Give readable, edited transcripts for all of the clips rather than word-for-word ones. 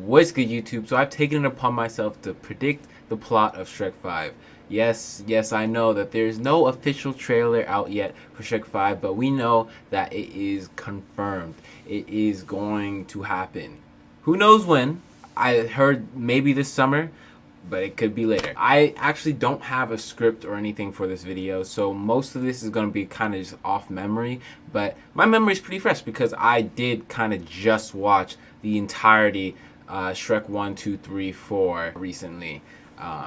What's good, YouTube? So I've taken it upon myself to predict the plot of Shrek 5. Yes, I know that there's no official trailer out yet for Shrek 5, but we know that it is confirmed. It is going to happen. Who knows when? I heard maybe this summer, but it could be later. I actually don't have a script or anything for this video, so most of this is going to be kind of just off memory, but my memory is pretty fresh because I did kind of just watch the entirety Shrek 1, 2, 3, 4 recently.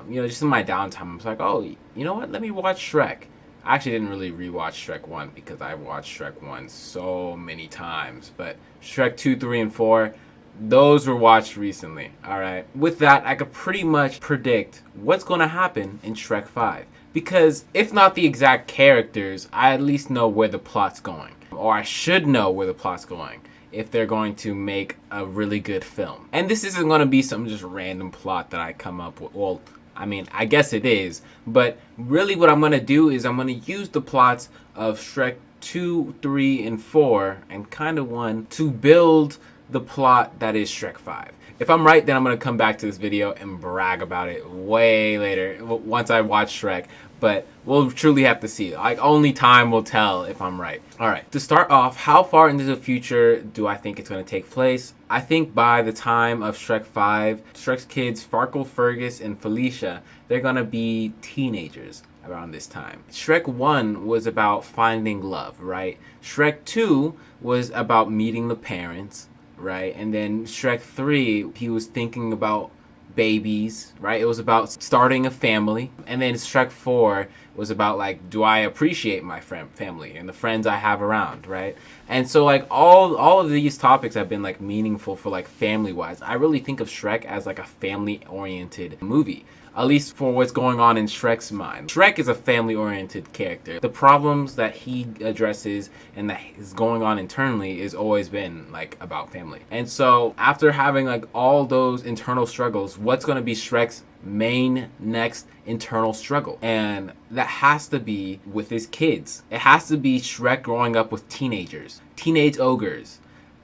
Just in my downtime, I was like, oh, you know what? Let me watch Shrek. I actually didn't really rewatch Shrek 1 because I watched Shrek 1 so many times. But Shrek 2, 3, and 4, those were watched recently. Alright. With that, I could pretty much predict what's going to happen in Shrek 5. Because if not the exact characters, I at least know where the plot's going. Or I should know where the plot's going if they're going to make a really good film. And this isn't going to be some just random plot that I come up with. Well, I mean, I guess it is. But really what I'm going to do is I'm going to use the plots of Shrek 2, 3, and 4, and kind of 1, to build the plot that is Shrek 5. If I'm right, then I'm going to come back to this video and brag about it way later, once I watch Shrek. But we'll truly have to see. Like, only time will tell if I'm right. Alright, to start off, how far into the future do I think it's going to take place? I think by the time of Shrek 5, Shrek's kids, Farkle, Fergus, and Felicia, they're going to be teenagers around this time. Shrek 1 was about finding love, right? Shrek 2 was about meeting the parents, right? And then Shrek 3, he was thinking about babies, right? It was about starting a family. And then Shrek 4 was about, like, do I appreciate my family and the friends I have around, right? And so, like, all of these topics have been, like, meaningful for, like, family-wise. I really think of Shrek as, like, a family-oriented movie. At least for what's going on in Shrek's mind. Shrek is a family-oriented character. The problems that he addresses and that is going on internally is always been, like, about family. And so, after having, like, all those internal struggles, what's going to be Shrek's main next internal struggle? And that has to be with his kids. It has to be Shrek growing up with teenagers. Teenage ogres.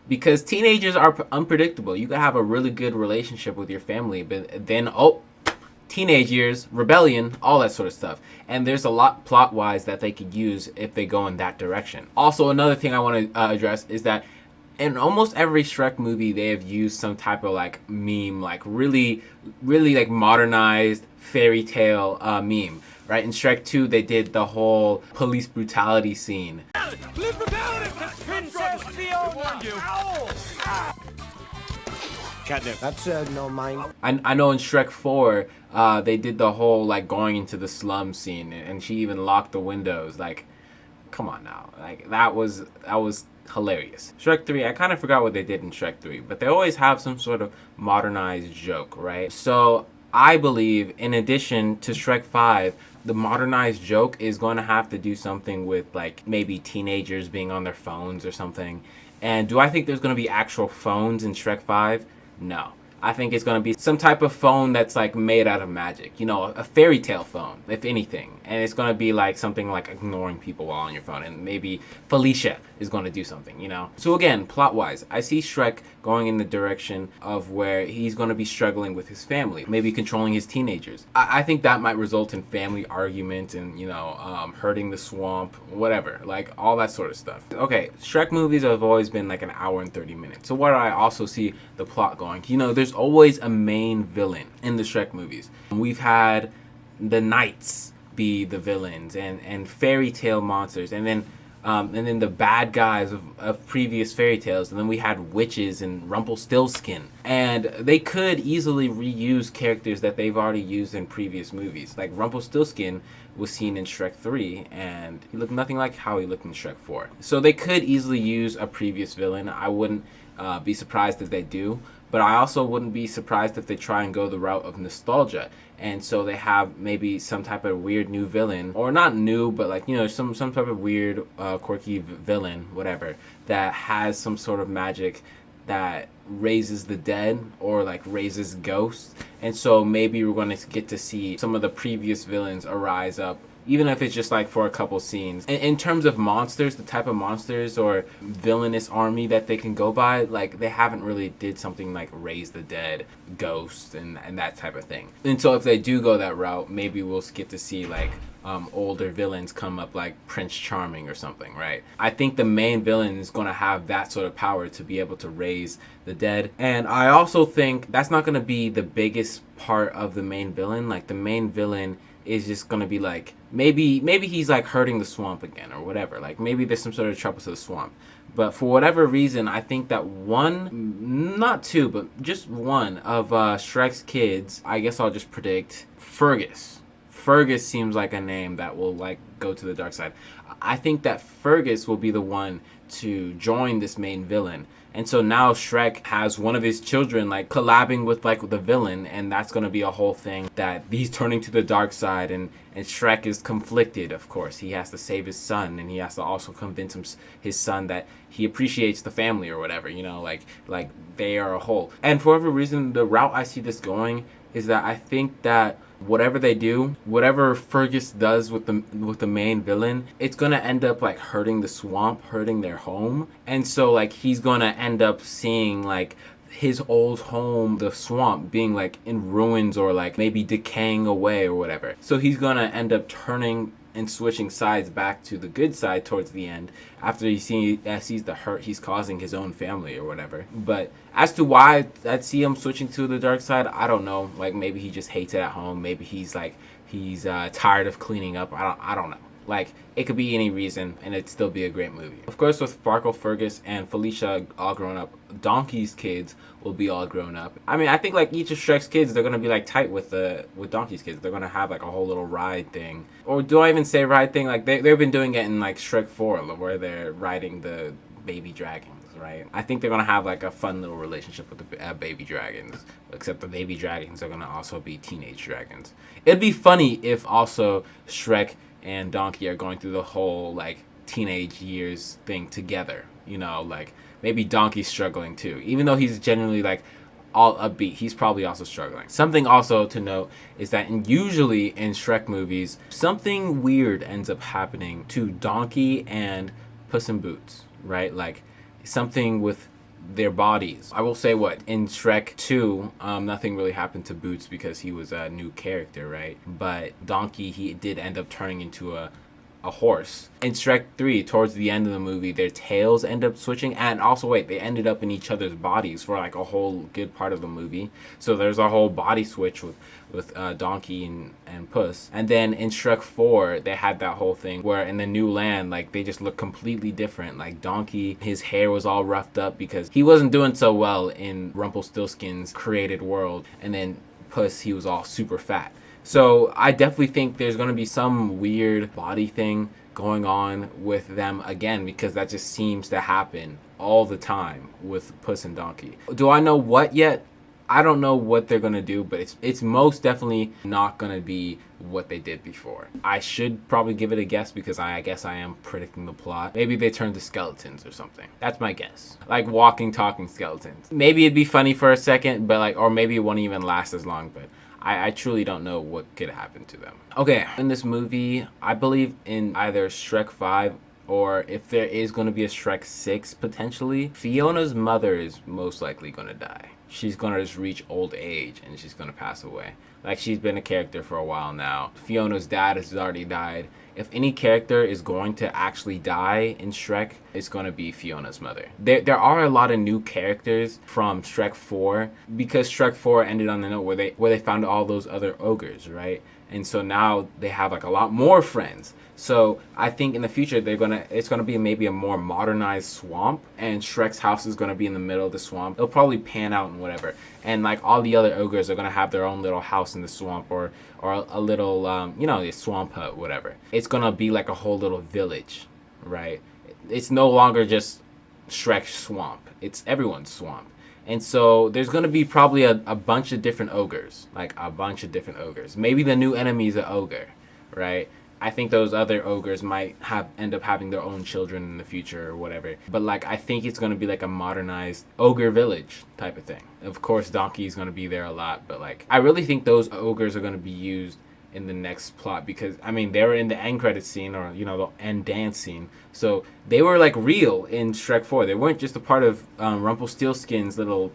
Because teenagers are unpredictable. You can have a really good relationship with your family, but then, teenage years, rebellion, all that sort of stuff. And there's a lot plot-wise that they could use if they go in that direction. Also, another thing I want to address is that in almost every Shrek movie, they have used some type of, like, meme, like, really, like, modernized fairy tale meme, right? In Shrek 2, they did the whole police brutality scene. Police brutality! Princess Fiona! That's no mine. I know in Shrek 4, they did the whole, like, going into the slum scene, and she even locked the windows. Like, come on now. Like, that was hilarious. Shrek 3, I kind of forgot what they did in Shrek 3, but they always have some sort of modernized joke, right? So I believe, in addition to Shrek 5, the modernized joke is going to have to do something with, like, maybe teenagers being on their phones or something. And do I think there's going to be actual phones in Shrek 5? No. I think it's going to be some type of phone that's, like, made out of magic. You know, a fairy tale phone, if anything. And it's going to be, like, something like ignoring people while on your phone. And maybe Felicia is going to do something, you know? So again, plot-wise, I see Shrek going in the direction of where he's going to be struggling with his family. Maybe controlling his teenagers. I think that might result in family argument and, hurting the swamp, whatever. Like, all that sort of stuff. Okay, Shrek movies have always been, like, an hour and 30 minutes. So where do I also see the plot going? You know, there's always a main villain in the Shrek movies. We've had the knights be the villains and fairy tale monsters, and then the bad guys of previous fairy tales, and then we had witches and Rumpelstiltskin. And they could easily reuse characters that they've already used in previous movies. Like Rumpelstiltskin was seen in Shrek 3, and he looked nothing like how he looked in Shrek 4. So they could easily use a previous villain. I wouldn't be surprised if they do. But I also wouldn't be surprised if they try and go the route of nostalgia. And so they have maybe some type of weird new villain. Or not new, but, like, some type of weird, quirky villain, whatever, that has some sort of magic that raises the dead or, like, raises ghosts. And so maybe we're going to get to see some of the previous villains arise up, even if it's just like for a couple scenes. In terms of monsters, the type of monsters or villainous army that they can go by, like they haven't really did something like raise the dead, ghosts, and that type of thing. And so if they do go that route, maybe we'll get to see like older villains come up like Prince Charming or something, right? I think the main villain is going to have that sort of power to be able to raise the dead. And I also think that's not going to be the biggest part of the main villain. Like the main villain is just going to be like, maybe he's like hurting the swamp again or whatever. Like maybe there's some sort of trouble to the swamp. But for whatever reason, I think that one, not two, but just one of Shrek's kids, I guess I'll just predict Fergus. Fergus seems like a name that will like go to the dark side. I think that Fergus will be the one to join this main villain. And so now Shrek has one of his children like collabing with like the villain, and that's going to be a whole thing that he's turning to the dark side, and Shrek is conflicted, of course. He has to save his son, and he has to also convince his son that he appreciates the family or whatever, you know, like they are a whole. And for whatever reason, the route I see this going is that I think that whatever they do, whatever Fergus does with the main villain, it's gonna end up like hurting the swamp, hurting their home. And so like he's gonna end up seeing like his old home, the swamp, being like in ruins or like maybe decaying away or whatever. So he's gonna end up turning and switching sides back to the good side towards the end after he sees the hurt he's causing his own family or whatever. But as to why I'd see him switching to the dark side, I don't know. Like maybe he just hates it at home. Maybe he's tired of cleaning up. I don't know. Like, it could be any reason, and it'd still be a great movie. Of course, with Farkle, Fergus, and Felicia all grown up, Donkey's kids will be all grown up. I mean, I think, like, each of Shrek's kids, they're going to be, like, tight with Donkey's kids. They're going to have, like, a whole little ride thing. Or do I even say ride thing? Like, they've been doing it in, like, Shrek 4, where they're riding the baby dragons, right? I think they're going to have, like, a fun little relationship with the baby dragons. Except the baby dragons are going to also be teenage dragons. It'd be funny if also Shrek and Donkey are going through the whole like teenage years thing together, you know, like maybe Donkey's struggling too, even though he's genuinely like all upbeat, he's probably also struggling. Something also to note is that usually in Shrek movies, something weird ends up happening to Donkey and Puss in Boots, right? Like something with their bodies. I will say what in Shrek 2, nothing really happened to Boots because he was a new character, right? But Donkey, he did end up turning into a horse. In Shrek 3, towards the end of the movie, their tails end up switching, and also they ended up in each other's bodies for like a whole good part of the movie. So there's a whole body switch with Donkey and Puss. And then in Shrek 4, they had that whole thing where in the new land, like they just look completely different. Like Donkey, his hair was all roughed up because he wasn't doing so well in Rumpelstiltskin's created world. And then Puss, he was all super fat. So I definitely think there's going to be some weird body thing going on with them again, because that just seems to happen all the time with Puss and Donkey. Do I know what yet? I don't know what they're going to do, but it's most definitely not going to be what they did before. I should probably give it a guess because I guess I am predicting the plot. Maybe they turn to skeletons or something. That's my guess. Like walking, talking skeletons. Maybe it'd be funny for a second, but like, or maybe it won't even last as long, but I truly don't know what could happen to them. Okay, in this movie, I believe in either Shrek 5 or if there is going to be a Shrek 6 potentially, Fiona's mother is most likely going to die. She's going to just reach old age and she's going to pass away. Like, she's been a character for a while now. Fiona's dad has already died. If any character is going to actually die in Shrek, it's going to be Fiona's mother. There are a lot of new characters from Shrek 4 because Shrek 4 ended on the note where they found all those other ogres, right? And so now they have like a lot more friends. So I think in the future it's gonna be maybe a more modernized swamp, and Shrek's house is gonna be in the middle of the swamp. It'll probably pan out and whatever. And like all the other ogres are gonna have their own little house in the swamp or a little a swamp hut, whatever. It's gonna be like a whole little village, right? It's no longer just Shrek's swamp. It's everyone's swamp. And so there's going to be probably a bunch of different ogres. Like a bunch of different ogres. Maybe the new enemy is an ogre, right? I think those other ogres might end up having their own children in the future or whatever. But like, I think it's going to be like a modernized ogre village type of thing. Of course, Donkey is going to be there a lot. But like, I really think those ogres are going to be used in the next plot, because I mean they were in the end credit scene, or the end dance scene, so they were like real in Shrek 4. They weren't just a part of Rumpelstiltskin's little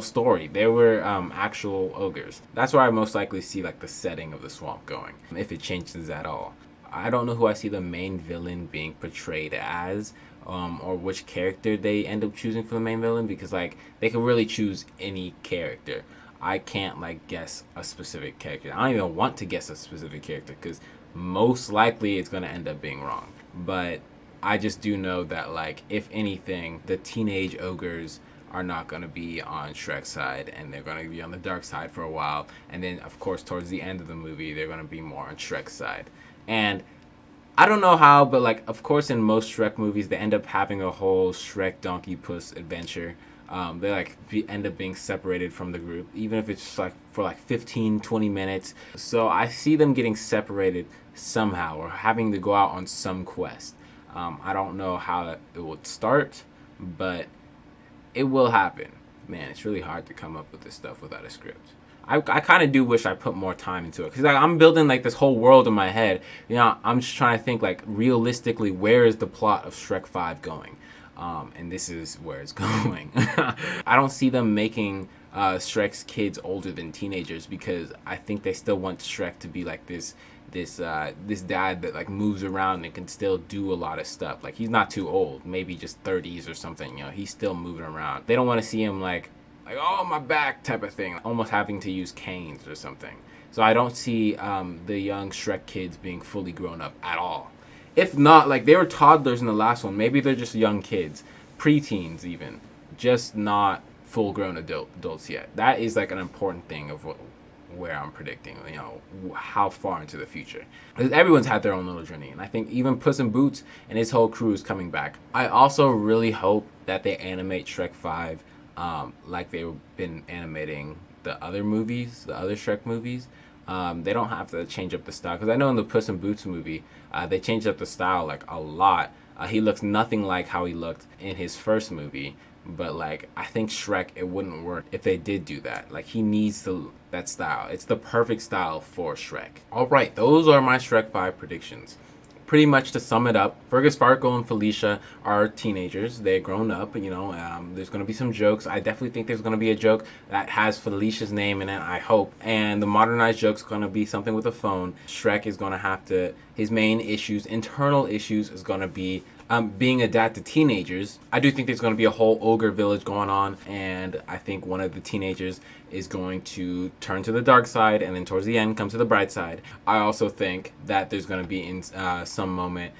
story. They were actual ogres. That's where I most likely see like the setting of the swamp going, if it changes at all. I don't know who I see the main villain being portrayed as, or which character they end up choosing for the main villain, because like they could really choose any character. I can't like guess a specific character. I don't even want to guess a specific character, because most likely it's going to end up being wrong. But I just do know that, like, if anything, the teenage ogres are not going to be on Shrek's side, and they're going to be on the dark side for a while. And then, of course, towards the end of the movie, they're going to be more on Shrek's side. And I don't know how, but, like, of course, in most Shrek movies, they end up having a whole Shrek Donkey Puss adventure. They, like, end up being separated from the group, even if it's just, like, for, like, 15, 20 minutes. So I see them getting separated somehow, or having to go out on some quest. I don't know how it would start, but it will happen. Man, it's really hard to come up with this stuff without a script. I kind of do wish I put more time into it, because like, I'm building like this whole world in my head. I'm just trying to think like realistically, where is the plot of Shrek 5 going? And this is where it's going. I don't see them making Shrek's kids older than teenagers, because I think they still want Shrek to be like this dad that like moves around and can still do a lot of stuff. Like, he's not too old, maybe just 30s or something. He's still moving around. They don't want to see him like oh, my back type of thing, almost having to use canes or something. So I don't see the young Shrek kids being fully grown up at all. If not, like, they were toddlers in the last one, maybe they're just young kids, preteens even, just not full grown adults yet. That is like an important thing of where I'm predicting, how far into the future. Because everyone's had their own little journey, and I think even Puss in Boots and his whole crew is coming back. I also really hope that they animate Shrek 5 like they've been animating the other movies, the other Shrek movies. They don't have to change up the style, because I know in the Puss in Boots movie, they changed up the style like a lot. He looks nothing like how he looked in his first movie. But like, I think Shrek, it wouldn't work if they did do that. Like, he needs that style. It's the perfect style for Shrek. All right, those are my Shrek 5 predictions. Pretty much to sum it up, Fergus, Farkle, and Felicia are teenagers. They're grown up. There's going to be some jokes. I definitely think there's going to be a joke that has Felicia's name in it, I hope. And the modernized joke's going to be something with a phone. Shrek is going to have to, his main issues, internal issues, is going to be being a dad to teenagers. I do think there's going to be a whole ogre village going on, and I think one of the teenagers is going to turn to the dark side, and then towards the end come to the bright side. I also think that there's going to be in some moment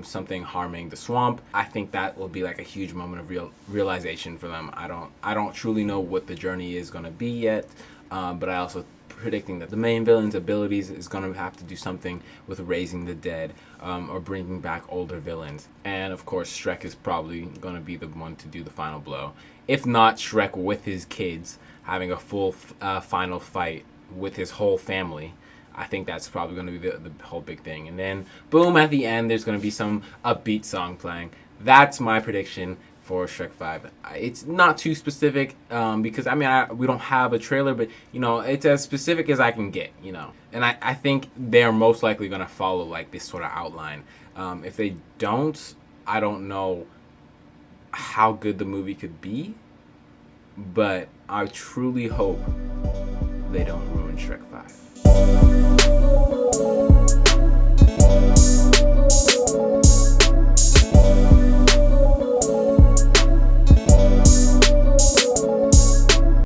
something harming the swamp. I think that will be like a huge moment of realization for them. I don't truly know what the journey is going to be yet, but I also predicting that the main villain's abilities is going to have to do something with raising the dead, or bringing back older villains. And of course, Shrek is probably going to be the one to do the final blow. If not, Shrek with his kids having a full final fight with his whole family. I think that's probably going to be the whole big thing. And then, boom, at the end, there's going to be some upbeat song playing. That's my prediction for Shrek 5. It's not too specific, because we don't have a trailer, but it's as specific as I can get, and I think they're most likely going to follow like this sort of outline. If they don't, I don't know how good the movie could be, but I truly hope they don't ruin Shrek 5.